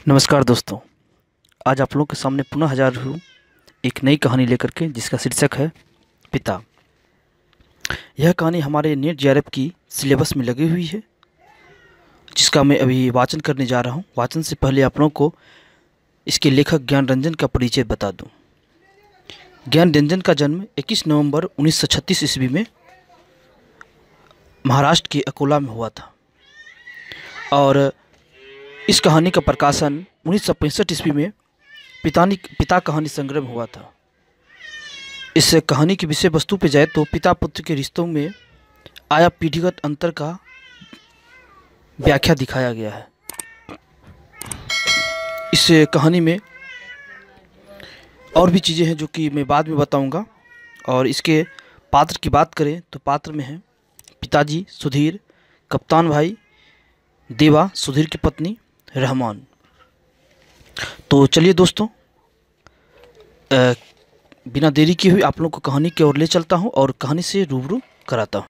नमस्कार दोस्तों। आज आप लोगों के सामने पुनः हाजिर हूँ एक नई कहानी लेकर के, जिसका शीर्षक है पिता। यह कहानी हमारे नीट जेआरएफ की सिलेबस में लगी हुई है, जिसका मैं अभी वाचन करने जा रहा हूँ। वाचन से पहले आप लोगों को इसके लेखक ज्ञान रंजन का परिचय बता दूँ। ज्ञान रंजन का जन्म 21 नवंबर 1936 ईस्वी में महाराष्ट्र के अकोला में हुआ था और इस कहानी का प्रकाशन 1965 ईस्वी में पिता कहानी संग्रह में हुआ था। इस कहानी की विषय वस्तु पे जाए तो पिता पुत्र के रिश्तों में आया पीढ़ीगत अंतर का व्याख्या दिखाया गया है। इस कहानी में और भी चीज़ें हैं जो कि मैं बाद में बताऊंगा। और इसके पात्र की बात करें तो पात्र में हैं पिताजी सुधीर, कप्तान भाई देवा, सुधीर की पत्नी रहमान। तो चलिए दोस्तों, बिना देरी किए हुए आप लोगों को कहानी की ओर ले चलता हूं और कहानी से रूबरू कराता हूं।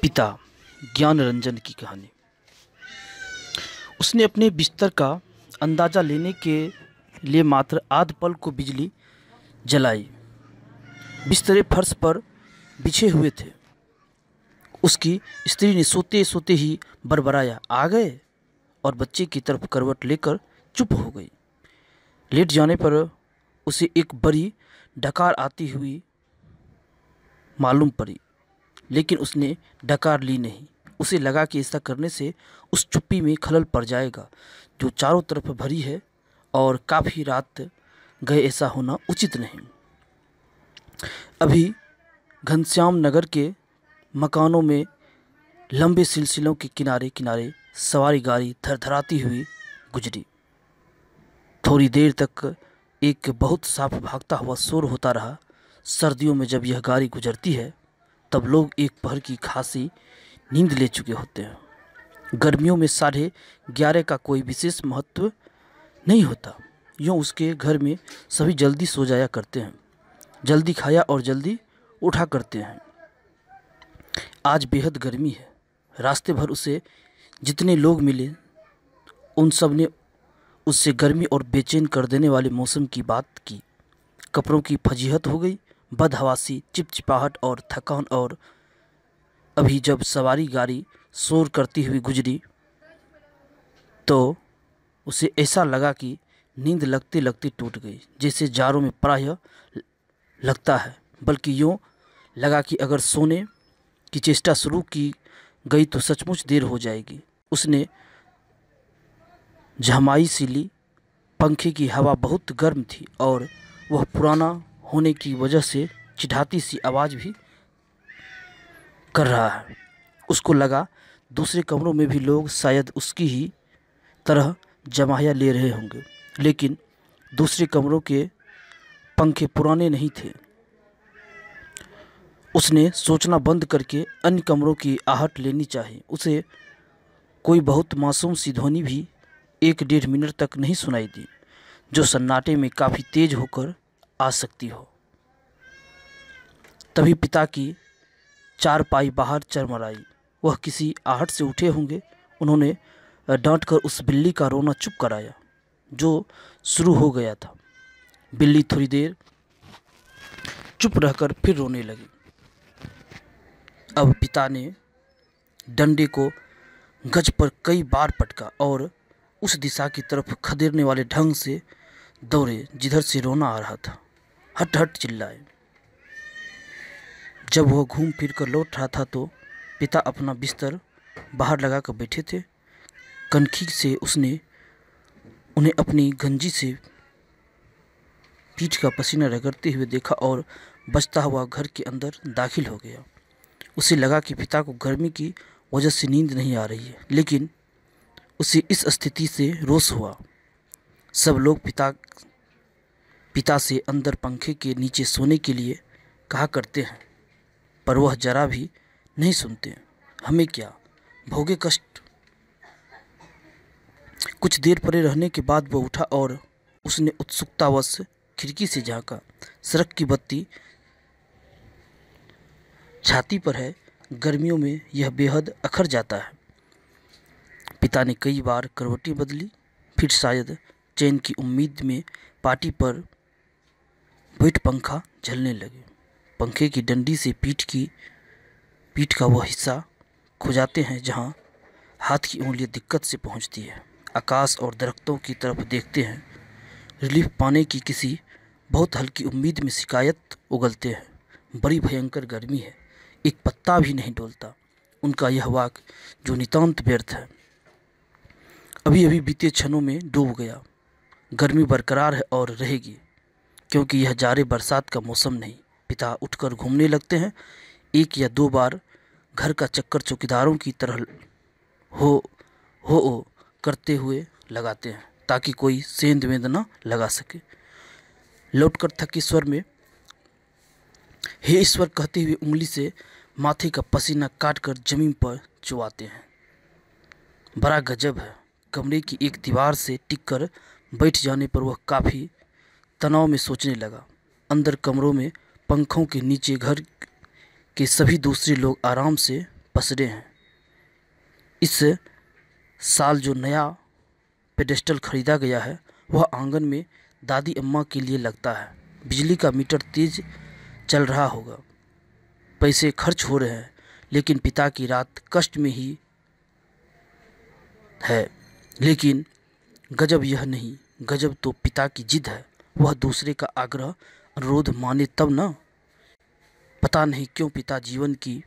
पिता ज्ञान रंजन की कहानी। उसने अपने बिस्तर का अंदाज़ा लेने के लिए मात्र आध पल को बिजली जलाई। बिस्तरे फर्श पर बिछे हुए थे। उसकी स्त्री ने सोते सोते ही बड़बड़ाया, आ गए, और बच्चे की तरफ करवट लेकर चुप हो गई। लेट जाने पर उसे एक बड़ी डकार आती हुई मालूम पड़ी, लेकिन उसने डकार ली नहीं। उसे लगा कि ऐसा करने से उस चुप्पी में खलल पड़ जाएगा जो चारों तरफ भरी है, और काफ़ी रात गए ऐसा होना उचित नहीं। अभी घनश्याम नगर के मकानों में लंबे सिलसिलों के किनारे किनारे सवारी गाड़ी थरथराती हुई गुजरी। थोड़ी देर तक एक बहुत साफ भागता हुआ शोर होता रहा। सर्दियों में जब यह गाड़ी गुजरती है तब लोग एक पहर की खासी नींद ले चुके होते हैं। गर्मियों में 11:30 का कोई विशेष महत्व नहीं होता। यूँ उसके घर में सभी जल्दी सो जाया करते हैं, जल्दी खाया और जल्दी उठा करते हैं। आज बेहद गर्मी है। रास्ते भर उसे जितने लोग मिले उन सब ने उससे गर्मी और बेचैन कर देने वाले मौसम की बात की। कपड़ों की फजीहत हो गई, बदहवासी, चिपचिपाहट और थकान। और अभी जब सवारी गाड़ी शोर करती हुई गुजरी तो उसे ऐसा लगा कि नींद लगते लगते टूट गई, जैसे जाड़ों में प्रायः लगता है। बल्कि यूँ लगा कि अगर सोने की चेष्टा शुरू की गई तो सचमुच देर हो जाएगी। उसने झमाई सी ली। पंखे की हवा बहुत गर्म थी और वह पुराना होने की वजह से चिढ़ाती सी आवाज़ भी कर रहा है। उसको लगा दूसरे कमरों में भी लोग शायद उसकी ही तरह जमाया ले रहे होंगे, लेकिन दूसरे कमरों के पंखे पुराने नहीं थे। उसने सोचना बंद करके अन्य कमरों की आहट लेनी चाहिए। उसे कोई बहुत मासूम सी ध्वनि भी 1-1.5 मिनट तक नहीं सुनाई दी, जो सन्नाटे में काफ़ी तेज होकर आ सकती हो। तभी पिता की चारपाई बाहर चरमराई। वह किसी आहट से उठे होंगे। उन्होंने डांटकर उस बिल्ली का रोना चुप कराया जो शुरू हो गया था। बिल्ली थोड़ी देर चुप रहकर फिर रोने लगी। अब पिता ने डंडे को गज पर कई बार पटका और उस दिशा की तरफ खदेड़ने वाले ढंग से दौड़े जिधर से रोना आ रहा था। हट हट चिल्लाए। जब वह घूम फिर कर लौट रहा था तो पिता अपना बिस्तर बाहर लगा कर बैठे थे। कनखी से उसने उन्हें अपनी गंजी से पीठ का पसीना रगड़ते हुए देखा और बचता हुआ घर के अंदर दाखिल हो गया। उसे लगा कि पिता को गर्मी की वजह से नींद नहीं आ रही है, लेकिन उसे इस स्थिति से रोष हुआ। सब लोग पिता से अंदर पंखे के नीचे सोने के लिए कहा करते हैं, पर वह जरा भी नहीं सुनते। हमें क्या, भोगे कष्ट। कुछ देर पड़े रहने के बाद वह उठा और उसने उत्सुकतावश खिड़की से झांका। सड़क की बत्ती छाती पर है। गर्मियों में यह बेहद अखर जाता है। पिता ने कई बार करवटें बदली, फिर शायद चैन की उम्मीद में पाटी पर बैठ पंखा झलने लगे। पंखे की डंडी से पीठ का वह हिस्सा खुजाते हैं जहां हाथ की उंगलियां दिक्कत से पहुंचती है। आकाश और दरख्तों की तरफ देखते हैं। रिलीफ पाने की किसी बहुत हल्की उम्मीद में शिकायत उगलते हैं। बड़ी भयंकर गर्मी है, एक पत्ता भी नहीं डोलता। उनका यह वाक जो नितांत व्यर्थ है, अभी अभी बीते क्षणों में डूब गया। गर्मी बरकरार है और रहेगी, क्योंकि यह जाड़े बरसात का मौसम नहीं। पिता उठकर घूमने लगते हैं। 1 या 2 बार घर का चक्कर चौकीदारों की तरह हो करते हुए लगाते हैं, ताकि कोई सेंध वेंध न लगा सके। लौटकर थके स्वर में हे ईश्वर कहते हुए उंगली से माथे का पसीना काटकर जमीन पर चुवाते हैं। बड़ा गजब है। कमरे की एक दीवार से टिककर बैठ जाने पर वह काफ़ी तनाव में सोचने लगा। अंदर कमरों में पंखों के नीचे घर के सभी दूसरे लोग आराम से पसरे हैं। इस साल जो नया पेडेस्टल खरीदा गया है वह आंगन में दादी अम्मा के लिए लगता है। बिजली का मीटर तेज चल रहा होगा, पैसे खर्च हो रहे हैं, लेकिन पिता की रात कष्ट में ही है। लेकिन गजब यह नहीं, गजब तो पिता की जिद है। वह दूसरे का आग्रह अनुरोध माने तब न। पता नहीं क्यों पिता जीवन की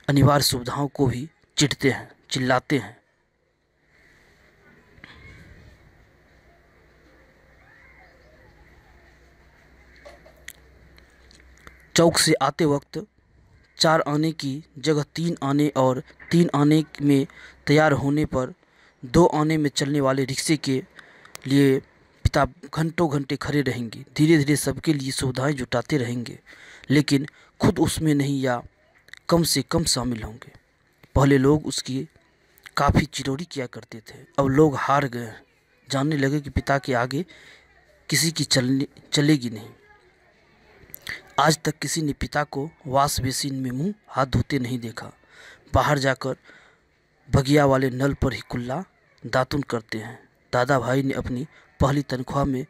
अनिवार्य सुविधाओं को भी चिढ़ते हैं, चिल्लाते हैं। चौक से आते वक्त 4 आने की जगह 3 आने और 3 आने में तैयार होने पर 2 आने में चलने वाले रिक्शे के लिए पिता घंटों घंटे खड़े रहेंगे। धीरे धीरे सबके लिए सुविधाएं जुटाते रहेंगे, लेकिन खुद उसमें नहीं या कम से कम शामिल होंगे। पहले लोग उसकी काफ़ी चिरौरी किया करते थे, अब लोग हार गए हैं। जानने लगे कि पिता के आगे किसी की चलेगी नहीं। आज तक किसी ने पिता को वाश बेसिन में मुंह हाथ धोते नहीं देखा। बाहर जाकर बगिया वाले नल पर ही कुल्ला दातुन करते हैं। दादा भाई ने अपनी पहली तनख्वाह में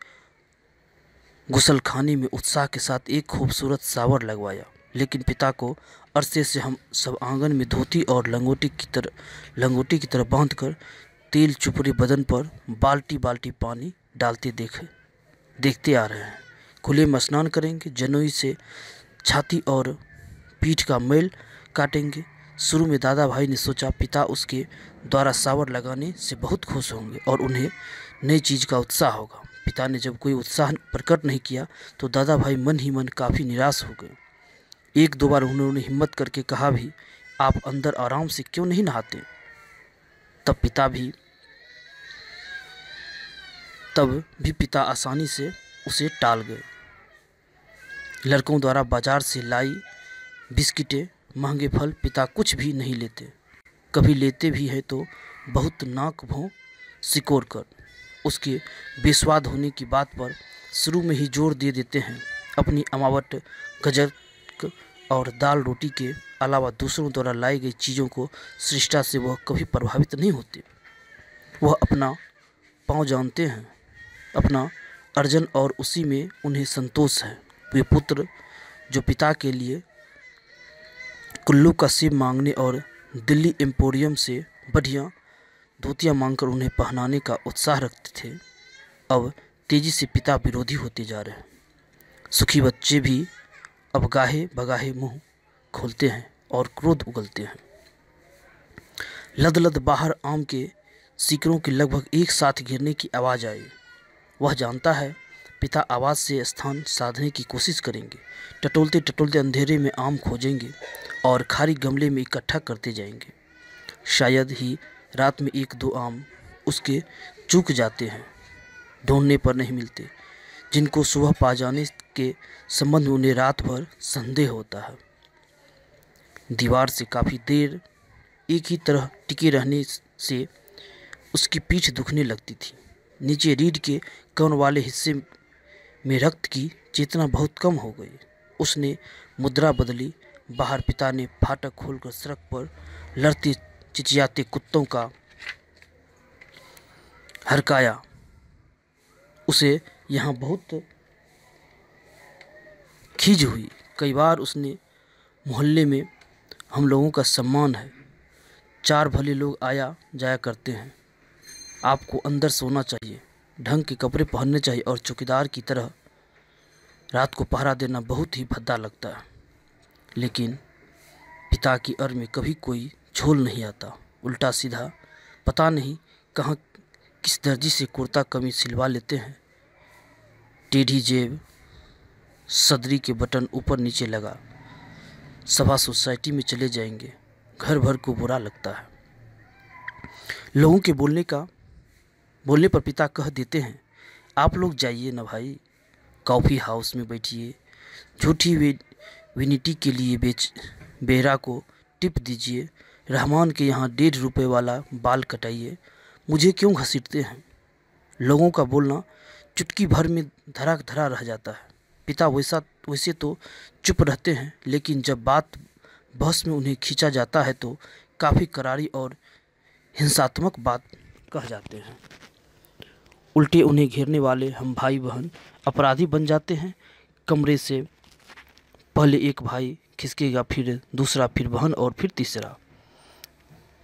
गुसलखाने में उत्साह के साथ एक खूबसूरत शावर लगवाया, लेकिन पिता को अरसे से हम सब आंगन में धोती और लंगोटी की तरह बांधकर तेल चुपड़े बदन पर बाल्टी बाल्टी पानी डालते देखते आ रहे हैं। खुले में स्नान करेंगे, जनोई से छाती और पीठ का मैल काटेंगे। शुरू में दादा भाई ने सोचा पिता उसके द्वारा शावर लगाने से बहुत खुश होंगे और उन्हें नई चीज़ का उत्साह होगा। पिता ने जब कोई उत्साह प्रकट नहीं किया तो दादा भाई मन ही मन काफ़ी निराश हो गए। 1-2 बार उन्होंने हिम्मत करके कहा भी, आप अंदर आराम से क्यों नहीं नहाते? तब भी पिता आसानी से उसे टाल गए। लड़कों द्वारा बाजार से लाई बिस्किटें, महंगे फल पिता कुछ भी नहीं लेते। कभी लेते भी हैं तो बहुत नाक भौं सिकोड़ कर। उसके बेस्वाद होने की बात पर शुरू में ही जोर दे देते हैं। अपनी अमावट, गजक और दाल रोटी के अलावा दूसरों द्वारा लाई गई चीज़ों को सृष्टा से वह कभी प्रभावित नहीं होते। वह अपना पाँव जानते हैं, अपना अर्जन, और उसी में उन्हें संतोष है। वे पुत्र जो पिता के लिए कुल्लू का सेब मांगने और दिल्ली एम्पोरियम से बढ़िया धोतियाँ मांगकर उन्हें पहनाने का उत्साह रखते थे, अब तेजी से पिता विरोधी होते जा रहे हैं। सुखी बच्चे भी अब गाहे बगाहे मुंह खोलते हैं और क्रोध उगलते हैं। लद बाहर आम के सीकरों के लगभग एक साथ गिरने की आवाज़ आई। वह जानता है पिता आवाज़ से स्थान साधने की कोशिश करेंगे। टटोलते टटोलते अंधेरे में आम खोजेंगे और खाली गमले में इकट्ठा करते जाएंगे। शायद ही रात में 1-2 आम उसके चूक जाते हैं, ढूंढने पर नहीं मिलते, जिनको सुबह पा जाने के संबंध में उन्हें रात भर संदेह होता है। दीवार से काफ़ी देर एक ही तरह टिके रहने से उसकी पीठ दुखने लगती थी। नीचे रीढ़ के कौन वाले हिस्से में रक्त की चेतना बहुत कम हो गई। उसने मुद्रा बदली। बाहर पिता ने फाटक खोलकर सड़क पर लड़ते चिचियाते कुत्तों का हरकाया। उसे यहाँ बहुत खीज हुई। कई बार उसने मोहल्ले में हम लोगों का सम्मान है, 4 भले लोग आया जाया करते हैं, आपको अंदर सोना चाहिए, ढंग के कपड़े पहनने चाहिए और चौकीदार की तरह रात को पहरा देना बहुत ही भद्दा लगता है। लेकिन पिता की अर में कभी कोई झोल नहीं आता। उल्टा सीधा पता नहीं कहाँ किस दर्जी से कुर्ता कमीज सिलवा लेते हैं। टेढ़ी जेब, सदरी के बटन ऊपर नीचे लगा। सभा सोसाइटी में चले जाएंगे। घर भर को बुरा लगता है। लोगों के बोलने पर पिता कह देते हैं, आप लोग जाइए ना भाई, कॉफ़ी हाउस में बैठिए, झूठी विनिटी के लिए बेहरा को टिप दीजिए, रहमान के यहाँ 1.5 रुपये वाला बाल कटाइए। मुझे क्यों घसीटते हैं? लोगों का बोलना चुटकी भर में धरा धरा रह जाता है। पिता वैसे तो चुप रहते हैं, लेकिन जब बात बहस में उन्हें खींचा जाता है तो काफ़ी करारी और हिंसात्मक बात कह जाते हैं। उल्टे उन्हें घेरने वाले हम भाई बहन अपराधी बन जाते हैं। कमरे से पहले एक भाई खिसकेगा, फिर दूसरा, फिर बहन और फिर तीसरा।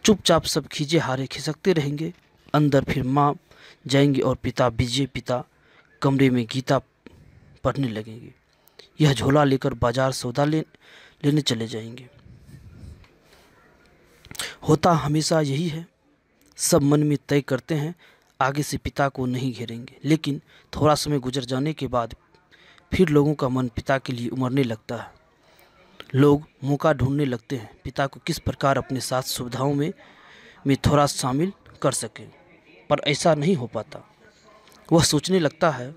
चुपचाप सब खींचे हारे खिसकते रहेंगे। अंदर फिर माँ जाएंगी और पिता कमरे में गीता पढ़ने लगेंगे। यह झोला लेकर बाजार सौदा लेने चले जाएंगे। होता हमेशा यही है। सब मन में तय करते हैं आगे से पिता को नहीं घेरेंगे, लेकिन थोड़ा समय गुजर जाने के बाद फिर लोगों का मन पिता के लिए उमड़ने लगता है। लोग मौका ढूंढने लगते हैं पिता को किस प्रकार अपने साथ सुविधाओं में थोड़ा शामिल कर सकें, पर ऐसा नहीं हो पाता। वह सोचने लगता है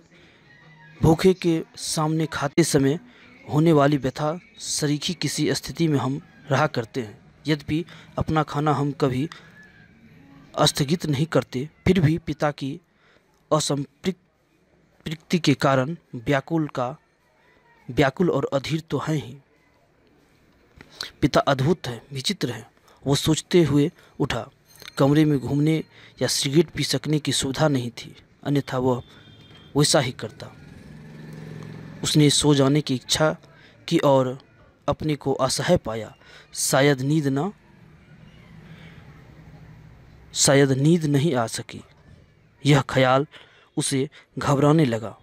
भूखे के सामने खाते समय होने वाली व्यथा सरीखी किसी स्थिति में हम रहा करते हैं। यद्यपि अपना खाना हम कभी स्थगित नहीं करते, फिर भी पिता की असंतृप्ति के कारण व्याकुल और अधीर तो हैं ही। पिता अद्भुत है, विचित्र है, वो सोचते हुए उठा। कमरे में घूमने या सिगरेट पी सकने की सुविधा नहीं थी, अन्यथा वह वैसा ही करता। उसने सो जाने की इच्छा की और अपने को असह्य पाया। शायद नींद नहीं आ सकी। यह ख्याल उसे घबराने लगा।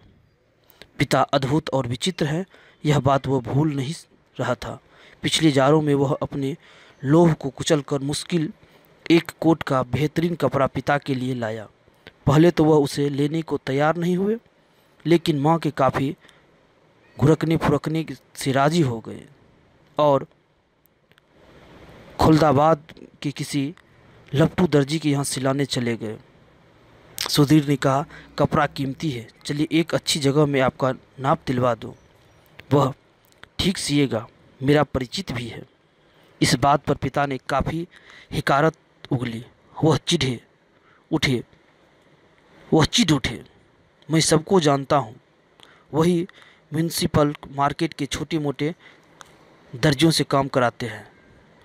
पिता अद्भुत और विचित्र है, यह बात वह भूल नहीं रहा था। पिछले जाड़ों में वह अपने लोभ को कुचलकर मुश्किल एक कोट का बेहतरीन कपड़ा पिता के लिए लाया। पहले तो वह उसे लेने को तैयार नहीं हुए, लेकिन माँ के काफ़ी घुरकने फुरकने से राजी हो गए और खुलदाबाद के किसी लपटू दर्जी के यहाँ सिलाने चले गए। सुधीर ने कहा, कपड़ा कीमती है, चलिए एक अच्छी जगह में आपका नाप दिलवा दो, वह ठीक सिएगा, मेरा परिचित भी है। इस बात पर पिता ने काफ़ी हिकारत उगली। वह चिढ़ उठे, मैं सबको जानता हूँ, वही म्यूनिसिपल मार्केट के छोटे मोटे दर्जियों से काम कराते हैं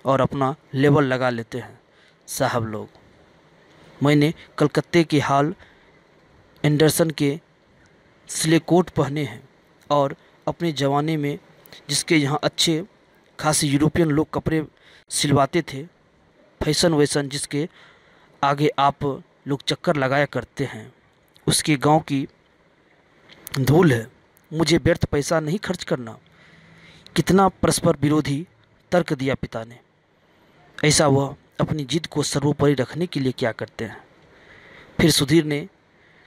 और अपना लेबल लगा लेते हैं। साहब लोग, मैंने कलकत्ते के हाल एंडरसन के सिले कोट पहने हैं और अपने ज़माने में जिसके यहाँ अच्छे खासे यूरोपियन लोग कपड़े सिलवाते थे, फैशन वैसन जिसके आगे आप लोग चक्कर लगाया करते हैं, उसके गांव की धूल है। मुझे व्यर्थ पैसा नहीं खर्च करना। कितना परस्पर विरोधी तर्क दिया पिता ने। ऐसा वह अपनी जिद को सर्वोपरि रखने के लिए क्या करते हैं। फिर सुधीर ने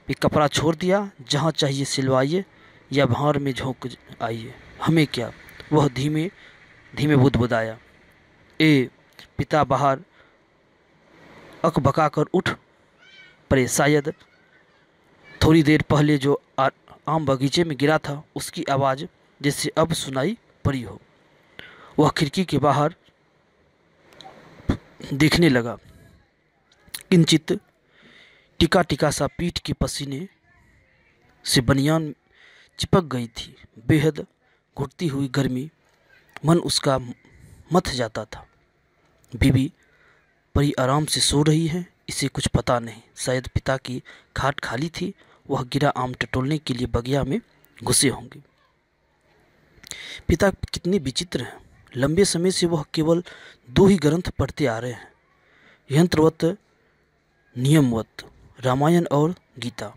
भी कपड़ा छोड़ दिया। जहाँ चाहिए सिलवाइए या भार में झोंक आइए, हमें क्या, वह धीमे धीमे बुदबुदाया। पिता बाहर अकबका कर उठ पड़े। शायद थोड़ी देर पहले जो आम बगीचे में गिरा था उसकी आवाज़ जैसे अब सुनाई पड़ी हो। वह खिड़की के बाहर देखने लगा। किंचित टिका टिका सा पीठ के पसीने से बनियान चिपक गई थी। बेहद घुटती हुई गर्मी, मन उसका मथ जाता था। बीबी परी आराम से सो रही है, इसे कुछ पता नहीं। शायद पिता की खाट खाली थी, वह गिरा आम टटोलने के लिए बगिया में घुसे होंगे। पिता कितने विचित्र हैं। लंबे समय से वह केवल 2 ही ग्रंथ पढ़ते आ रहे हैं, यंत्रवत नियमवत, रामायण और गीता।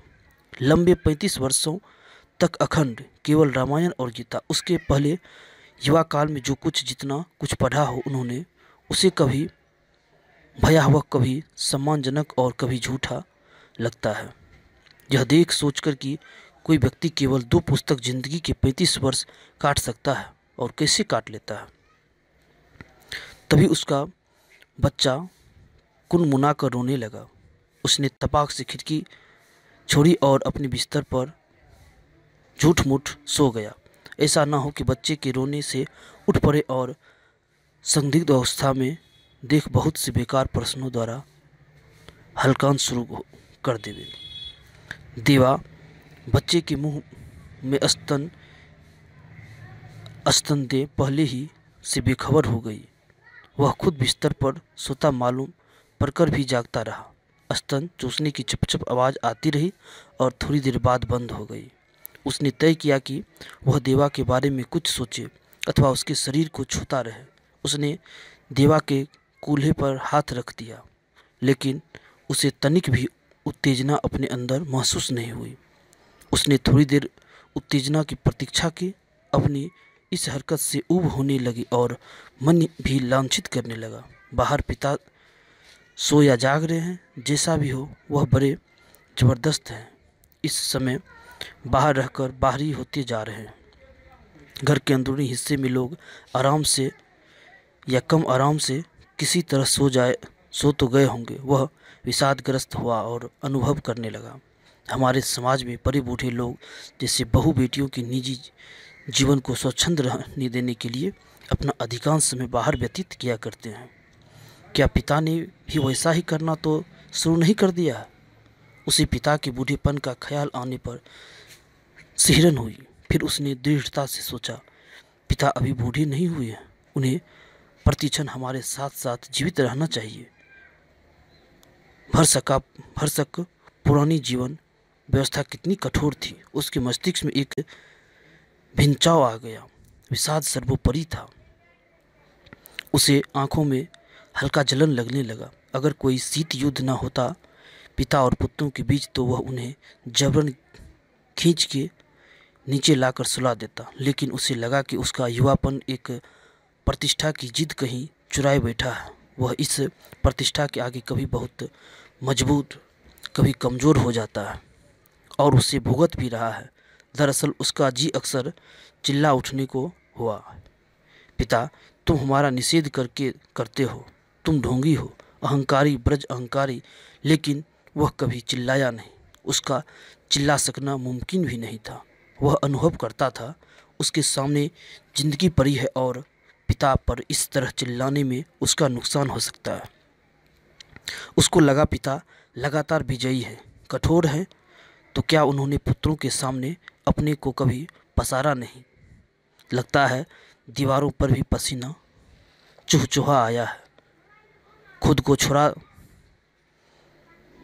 लंबे 35 वर्षों तक अखंड केवल रामायण और गीता। उसके पहले युवा काल में जो कुछ जितना कुछ पढ़ा हो उन्होंने, उसे कभी भयावह, कभी सम्मानजनक और कभी झूठा लगता है। यह देख सोचकर कि कोई व्यक्ति केवल 2 पुस्तक जिंदगी के 35 वर्ष काट सकता है और कैसे काट लेता है। तभी उसका बच्चा कुनमुना कर रोने लगा। उसने तपाक से खिड़की छोड़ी और अपने बिस्तर पर झूठ मूठ सो गया। ऐसा ना हो कि बच्चे के रोने से उठ पड़े और संदिग्ध अवस्था में देख बहुत से बेकार प्रश्नों द्वारा हलकान शुरू कर देवे। देवा बच्चे के मुंह में स्तन दे पहले ही से बेखबर हो गई। वह खुद बिस्तर पर सोता मालूम पड़कर भी जागता रहा। स्तन चूसने की चपचप आवाज़ आती रही और थोड़ी देर बाद बंद हो गई। उसने तय किया कि वह देवा के बारे में कुछ सोचे अथवा उसके शरीर को छूता रहे। उसने देवा के कूल्हे पर हाथ रख दिया, लेकिन उसे तनिक भी उत्तेजना अपने अंदर महसूस नहीं हुई। उसने थोड़ी देर उत्तेजना की प्रतीक्षा की। अपनी इस हरकत से ऊब होने लगी और मन भी लांछित करने लगा। बाहर पिता सो या जाग रहे हैं, जैसा भी हो वह बड़े ज़बरदस्त हैं। इस समय बाहर रहकर बाहरी होते जा रहे हैं। घर के अंदरूनी हिस्से में लोग आराम से या कम आराम से किसी तरह सो तो गए होंगे। वह विषादग्रस्त हुआ और अनुभव करने लगा, हमारे समाज में बड़े बूढ़े लोग जैसे बहू बेटियों के निजी जीवन को स्वच्छंद रहने देने के लिए अपना अधिकांश समय बाहर व्यतीत किया करते हैं। क्या पिता ने भी वैसा ही करना तो शुरू नहीं कर दिया है? उसे पिता के बूढ़ेपन का ख्याल आने पर सिहरन हुई। फिर उसने दृढ़ता से सोचा, पिता अभी बूढ़े नहीं हुए हैं, उन्हें प्रतिक्षण हमारे साथ साथ जीवित रहना चाहिए। भरसक पुरानी जीवन व्यवस्था कितनी कठोर थी। उसके मस्तिष्क में एक भिनचाव आ गया। विषाद सर्वोपरि था। उसे आंखों में हल्का जलन लगने लगा। अगर कोई शीत युद्ध न होता पिता और पुत्रों के बीच, तो वह उन्हें जबरन खींच के नीचे लाकर सुला देता। लेकिन उसे लगा कि उसका युवापन एक प्रतिष्ठा की जिद कहीं चुराए बैठा है। वह इस प्रतिष्ठा के आगे कभी बहुत मजबूत, कभी कमज़ोर हो जाता है और उसे भुगत भी रहा है। दरअसल उसका जी अक्सर चिल्ला उठने को हुआ, पिता तुम हमारा निषेध करते हो, तुम ढोंगी हो, अहंकारी, ब्रज अहंकारी। लेकिन वह कभी चिल्लाया नहीं। उसका चिल्ला सकना मुमकिन भी नहीं था। वह अनुभव करता था उसके सामने जिंदगी पड़ी है और पिता पर इस तरह चिल्लाने में उसका नुकसान हो सकता है। उसको लगा पिता लगातार विजयी है, कठोर है, तो क्या उन्होंने पुत्रों के सामने अपने को कभी पसारा नहीं? लगता है दीवारों पर भी पसीना चुहचुहा आया है। खुद को छुरा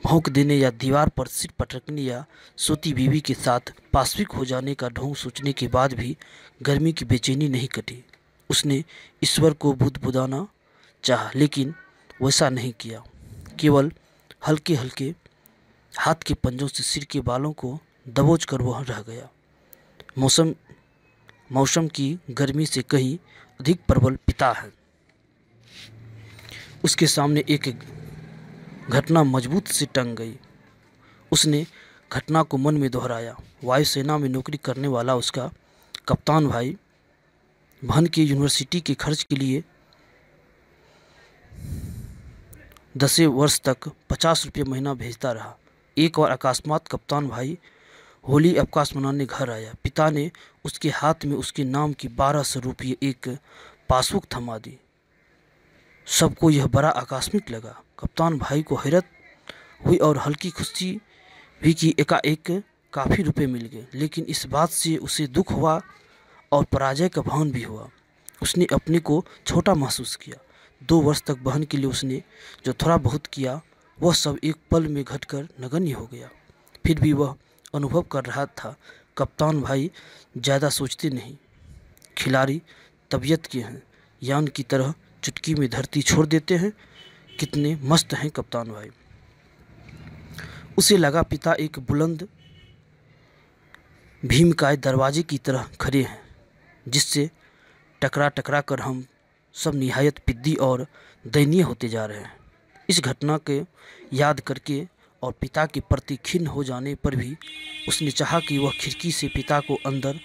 भौंक देने या दीवार पर सिर पटकने या सोती बीवी के साथ पाशविक हो जाने का ढोंग सोचने के बाद भी गर्मी की बेचैनी नहीं कटी। उसने ईश्वर को बुदबुदाना चाहा, लेकिन वैसा नहीं किया। केवल हल्के हल्के हाथ के पंजों से सिर के बालों को दबोच कर वह रह गया। मौसम की गर्मी से कहीं अधिक प्रबल पिता है। उसके सामने एक घटना मजबूत से टंग गई। उसने घटना को मन में दोहराया। वायुसेना में नौकरी करने वाला उसका कप्तान भाई बहन के यूनिवर्सिटी के खर्च के लिए 10 वर्ष तक 50 रुपये महीना भेजता रहा। एक बार अकस्मात कप्तान भाई होली अवकाश मनाने घर आया। पिता ने उसके हाथ में उसके नाम की 1200 रुपये एक पासबुक थमा दी। सबको यह बड़ा आकस्मिक लगा। कप्तान भाई को हैरत हुई और हल्की खुशी भी कि एकाएक काफ़ी रुपए मिल गए। लेकिन इस बात से उसे दुख हुआ और पराजय का भान भी हुआ। उसने अपने को छोटा महसूस किया। 2 वर्ष तक बहन के लिए उसने जो थोड़ा बहुत किया वह सब एक पल में घटकर नगण्य हो गया। फिर भी वह अनुभव कर रहा था, कप्तान भाई ज़्यादा सोचते नहीं, खिलाड़ी तबीयत के हैं, यान की तरह चुटकी में धरती छोड़ देते हैं। कितने मस्त हैं कप्तान भाई। उसे लगा पिता एक बुलंद भीमकाय दरवाजे की तरह खड़े हैं, जिससे टकरा टकरा कर हम सब निहायत पिद्दी और दयनीय होते जा रहे हैं। इस घटना के याद करके और पिता के प्रति खिन्न हो जाने पर भी उसने चाहा कि वह खिड़की से पिता को अंदर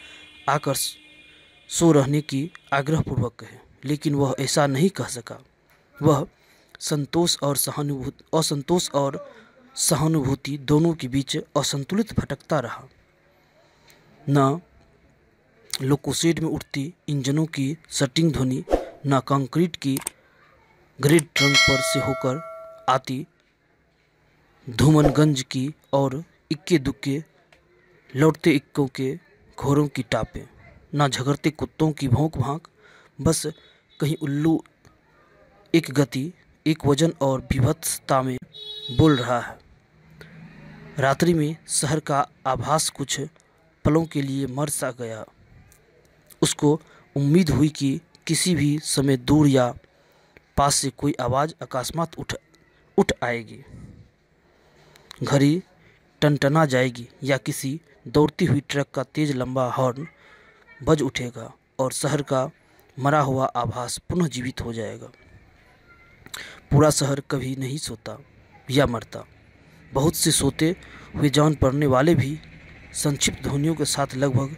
आकर सो रहने की आग्रहपूर्वक कहे, लेकिन वह ऐसा नहीं कह सका। वह असंतोष और सहानुभूति दोनों के बीच असंतुलित भटकता रहा। न लोकोशेड में उठती इंजनों की सटिंग ध्वनि, न कंक्रीट की ग्रेड ट्रंक पर से होकर आती धूमनगंज की और इक्के दुक्के लौटते इक्कों के घोरों की टापें, न झगड़ते कुत्तों की भौंक भांक। बस कहीं उल्लू एक गति, एक वजन और विभत्सता में बोल रहा है। रात्रि में शहर का आभास कुछ पलों के लिए मर सा गया। उसको उम्मीद हुई कि किसी भी समय दूर या पास से कोई आवाज़ अकस्मात उठ आएगी, घड़ी टनटना जाएगी या किसी दौड़ती हुई ट्रक का तेज लंबा हॉर्न बज उठेगा और शहर का मरा हुआ आभास पुनः जीवित हो जाएगा। पूरा शहर कभी नहीं सोता या मरता। बहुत से सोते हुए जान पड़ने वाले भी संक्षिप्त ध्वनियों के साथ लगभग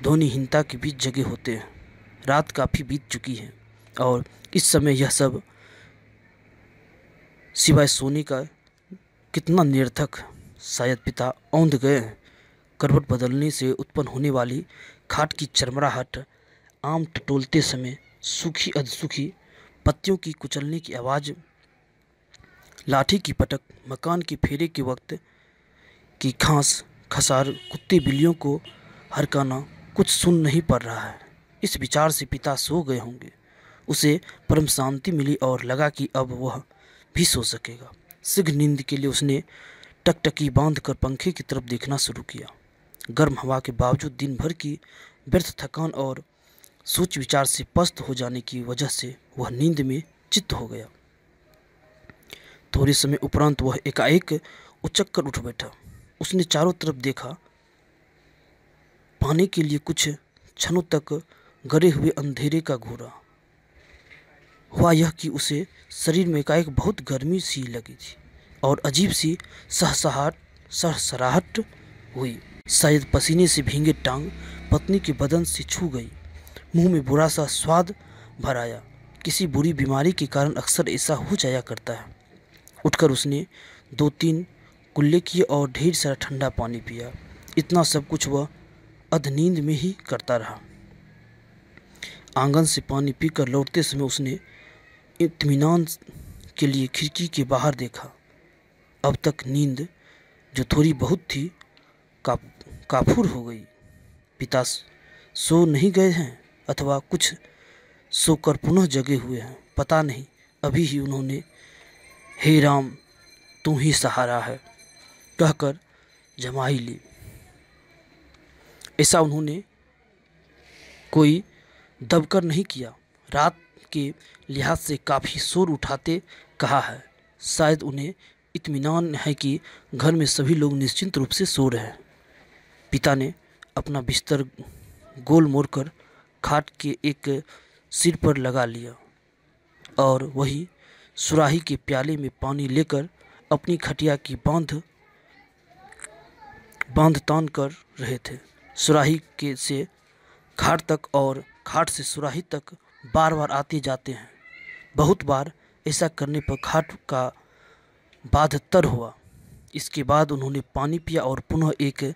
ध्वनिहीनता के बीच जगे होते हैं। रात काफ़ी बीत चुकी है और इस समय यह सब सिवाय सोने का कितना निरर्थक। शायद पिता औंध गए हैं। करवट बदलने से उत्पन्न होने वाली खाट की चरमराहट, आम टटोलते समय सूखी अधसूखी पत्तियों की कुचलने की आवाज़, लाठी की पटक, मकान के फेरे के वक्त की खांस खसार, कुत्ते बिल्लियों को हरकाना कुछ सुन नहीं पड़ रहा है। इस विचार से पिता सो गए होंगे। उसे परम शांति मिली और लगा कि अब वह भी सो सकेगा। शीघ्र नींद के लिए उसने टकटकी बांधकर पंखे की तरफ देखना शुरू किया। गर्म हवा के बावजूद दिन भर की व्यर्थ थकान और सोच विचार से पस्त हो जाने की वजह से वह नींद में चित्त हो गया। थोड़े समय उपरांत वह एकाएक उचक्कर उठ बैठा। उसने चारों तरफ देखा। पाने के लिए कुछ क्षणों तक गड़े हुए अंधेरे का घूरा। हुआ यह कि उसे शरीर में एकाएक बहुत गर्मी सी लगी थी और अजीब सी सहसराहट हुई। शायद पसीने से भीगे टांग पत्नी के बदन से छू गई। मुंह में बुरा सा स्वाद भर आया। किसी बुरी बीमारी के कारण अक्सर ऐसा हो जाया करता है। उठकर उसने 2-3 कुल्ले किए और ढेर सारा ठंडा पानी पिया। इतना सब कुछ वह अधनींद में ही करता रहा। आंगन से पानी पीकर लौटते समय उसने इत्मीनान के लिए खिड़की के बाहर देखा। अब तक नींद जो थोड़ी बहुत थी काफूर हो गई। पिता सो नहीं गए हैं अथवा कुछ सोकर पुनः जगे हुए हैं, पता नहीं। अभी ही उन्होंने हे राम तू ही सहारा है कहकर जमाई ली। ऐसा उन्होंने कोई दबकर नहीं किया। रात के लिहाज से काफ़ी शोर उठाते कहा है। शायद उन्हें इत्मीनान है कि घर में सभी लोग निश्चिंत रूप से सो रहे हैं। पिता ने अपना बिस्तर गोल मोड़कर खाट के एक सिर पर लगा लिया और वही सुराही के प्याले में पानी लेकर अपनी खटिया की बांध तान कर रहे थे। सुराही के से खाट तक और खाट से सुराही तक बार बार आते जाते हैं। बहुत बार ऐसा करने पर खाट का बाधतर हुआ। इसके बाद उन्होंने पानी पिया और पुनः एक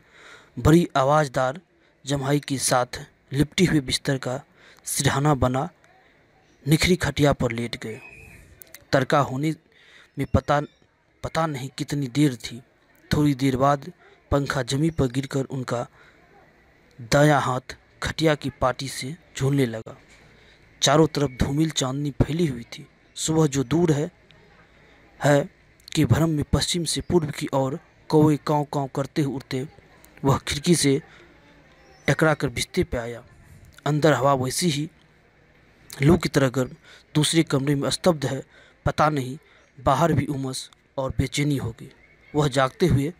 बड़ी आवाज़दार जम्हाई के साथ लिपटी हुए बिस्तर का सिरहाना बना निखरी खटिया पर लेट गए। तड़का होने में पता नहीं कितनी देर थी। थोड़ी देर बाद पंखा जमीन पर गिरकर उनका दायां हाथ खटिया की पाटी से झूलने लगा। चारों तरफ धूमिल चांदनी फैली हुई थी। सुबह जो दूर है कि भ्रम में पश्चिम से पूर्व की ओर कौवे काँव काँव करते हुए उड़ते वह खिड़की से टकरा कर बिस्तर पे आया। अंदर हवा वैसी ही लू की तरह गर्म, दूसरे कमरे में स्तब्ध है। पता नहीं बाहर भी उमस और बेचैनी होगी। वह जागते हुए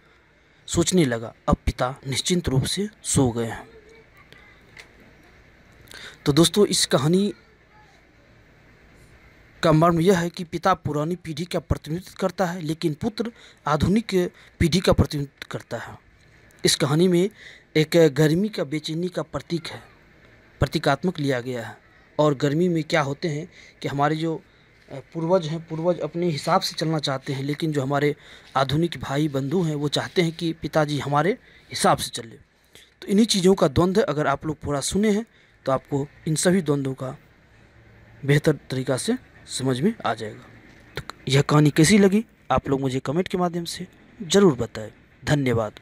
सोचने लगा, अब पिता निश्चिंत रूप से सो गए हैं। तो दोस्तों, इस कहानी का मर्म यह है कि पिता पुरानी पीढ़ी का प्रतिनिधित्व करता है, लेकिन पुत्र आधुनिक पीढ़ी का प्रतिनिधित्व करता है। इस कहानी में एक गर्मी का बेचैनी का प्रतीक है, प्रतीकात्मक लिया गया है। और गर्मी में क्या होते हैं कि हमारे जो पूर्वज हैं, पूर्वज अपने हिसाब से चलना चाहते हैं, लेकिन जो हमारे आधुनिक भाई बंधु हैं वो चाहते हैं कि पिताजी हमारे हिसाब से चले। तो इन्हीं चीज़ों का द्वंद्व अगर आप लोग पूरा सुने हैं तो आपको इन सभी द्वंद्वों का बेहतर तरीक़ा से समझ में आ जाएगा। तो यह कहानी कैसी लगी आप लोग मुझे कमेंट के माध्यम से ज़रूर बताएं। धन्यवाद।